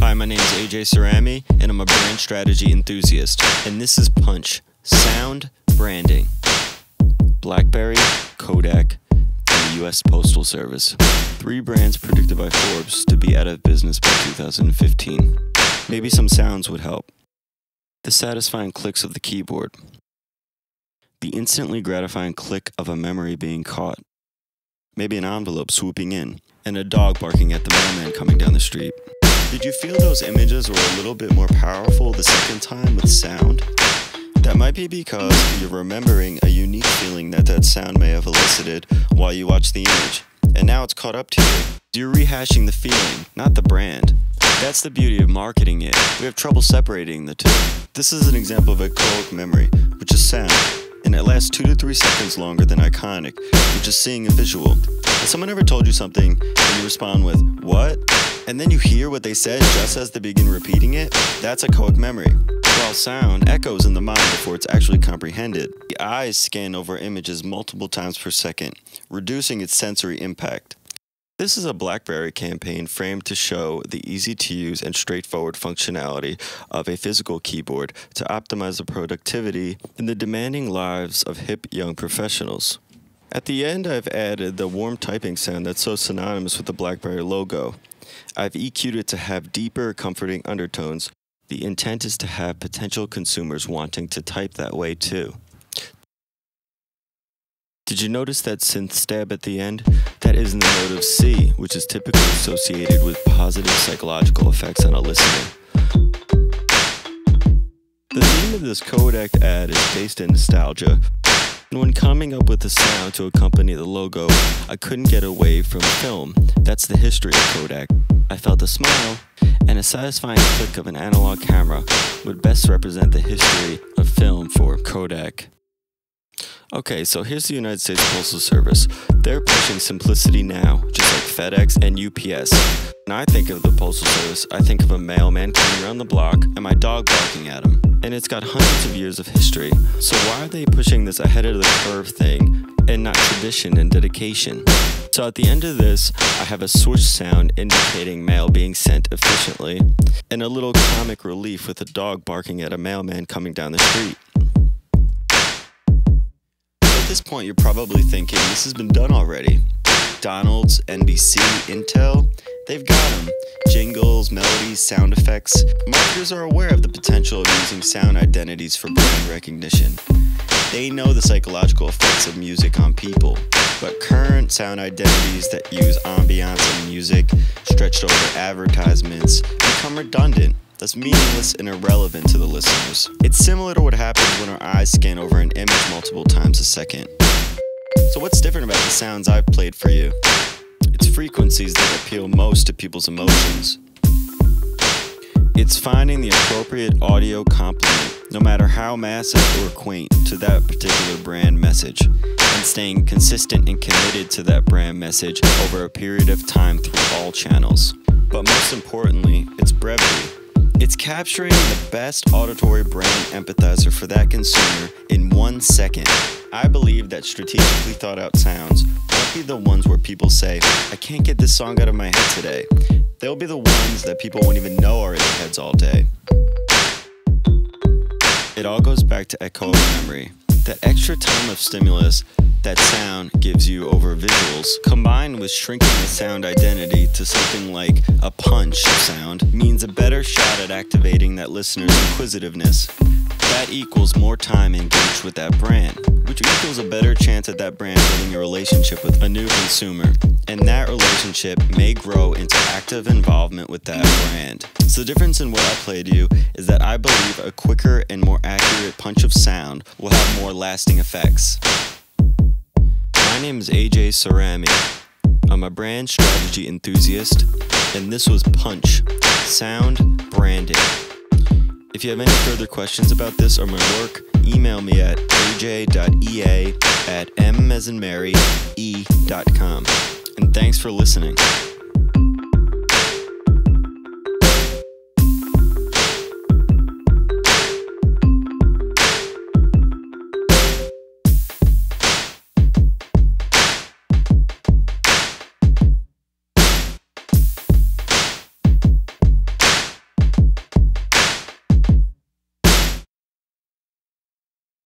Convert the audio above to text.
Hi, my name is AJ Cerami, and I'm a brand strategy enthusiast. And this is Punch, Sound Branding. BlackBerry, Kodak, and the US Postal Service. 3 brands predicted by Forbes to be out of business by 2015. Maybe some sounds would help. The satisfying clicks of the keyboard. The instantly gratifying click of a memory being caught. Maybe an envelope swooping in, and a dog barking at the mailman coming down the street. Did you feel those images were a little bit more powerful the second time with sound? That might be because you're remembering a unique feeling that sound may have elicited while you watch the image, and now it's caught up to you. You're rehashing the feeling, not the brand. That's the beauty of marketing it. We have trouble separating the two. This is an example of echoic memory, which is sound, and it lasts 2 to 3 seconds longer than iconic, which is seeing a visual. Has someone ever told you something and you respond with, "What?" and then you hear what they said just as they begin repeating it? That's echoic memory. While sound echoes in the mind before it's actually comprehended, the eyes scan over images multiple times per second, reducing its sensory impact. This is a BlackBerry campaign framed to show the easy-to-use and straightforward functionality of a physical keyboard to optimize the productivity in the demanding lives of hip young professionals. At the end, I've added the warm typing sound that's so synonymous with the BlackBerry logo. I've EQ'd it to have deeper, comforting undertones. The intent is to have potential consumers wanting to type that way too. Did you notice that synth stab at the end? That is in the note of C, which is typically associated with positive psychological effects on a listener. The theme of this Kodak ad is based in nostalgia. And when coming up with the sound to accompany the logo, I couldn't get away from film. That's the history of Kodak. I felt a smile, and a satisfying click of an analog camera would best represent the history of film for Kodak. Okay, so here's the United States Postal Service. They're pushing simplicity now, just like FedEx and UPS. When I think of the Postal Service, I think of a mailman coming around the block and my dog barking at him. And it's got hundreds of years of history. So why are they pushing this ahead of the curve thing and not tradition and dedication? So at the end of this, I have a swoosh sound indicating mail being sent efficiently, and a little comic relief with a dog barking at a mailman coming down the street. At this point, you're probably thinking, this has been done already. McDonald's, NBC, Intel, they've got them. Jingles, melodies, sound effects. Marketers are aware of the potential of using sound identities for brand recognition. They know the psychological effects of music on people, but current sound identities that use ambiance and music stretched over advertisements become redundant. That's meaningless and irrelevant to the listeners. It's similar to what happens when our eyes scan over an image multiple times a second. So what's different about the sounds I've played for you? It's frequencies that appeal most to people's emotions. It's finding the appropriate audio complement, no matter how massive or quaint, to that particular brand message, and staying consistent and committed to that brand message over a period of time through all channels. But most importantly, it's brevity. It's capturing the best auditory brand empathizer for that consumer in 1 second. I believe that strategically thought out sounds won't be the ones where people say, "I can't get this song out of my head today." They'll be the ones that people won't even know are in their heads all day. It all goes back to echoic memory. That extra time of stimulus that sound gives you over visuals, combined with shrinking the sound identity to something like a punch sound, means a better shot at activating that listener's inquisitiveness. That equals more time engaged with that brand, which equals a better chance at that brand building a relationship with a new consumer. And that relationship may grow into active involvement with that brand. So the difference in what I played you is that I believe a quicker and more accurate punch of sound will have more lasting effects. My name is AJ Cerami. I'm a brand strategy enthusiast, and this was Punch, Sound Branding. If you have any further questions about this or my work, email me at aj.ea@m as in Mary, e.com. And thanks for listening.